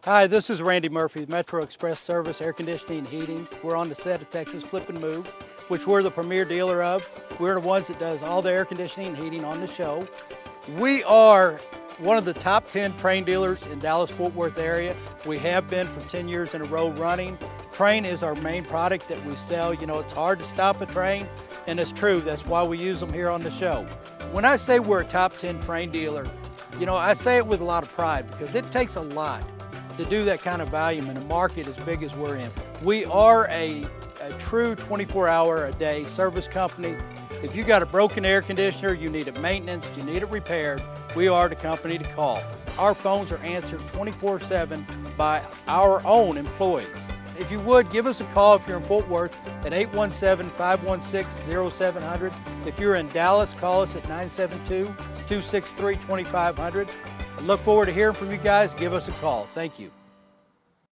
Hi, this is Randy Murphy, Metro Express Service Air Conditioning and Heating. We're on the set of Texas Flip and Move, which we're the premier dealer of. We're the ones that does all the air conditioning and heating on the show. We are one of the top 10 Trane dealers in Dallas-Fort Worth area. We have been for 10 years in a row running. Trane is our main product that we sell. You know, it's hard to stop a Trane, and it's true. That's why we use them here on the show. When I say we're a top 10 Trane dealer, you know, I say it with a lot of pride because it takes a lot to do that kind of volume in a market as big as we're in. We are a true 24-hour-a-day service company. If you got a broken air conditioner, you need it maintenance, you need it repaired, we are the company to call. Our phones are answered 24/7 by our own employees. If you would, give us a call if you're in Fort Worth at 817-516-0700. If you're in Dallas, call us at 972-263-2500. I look forward to hearing from you guys. Give us a call. Thank you.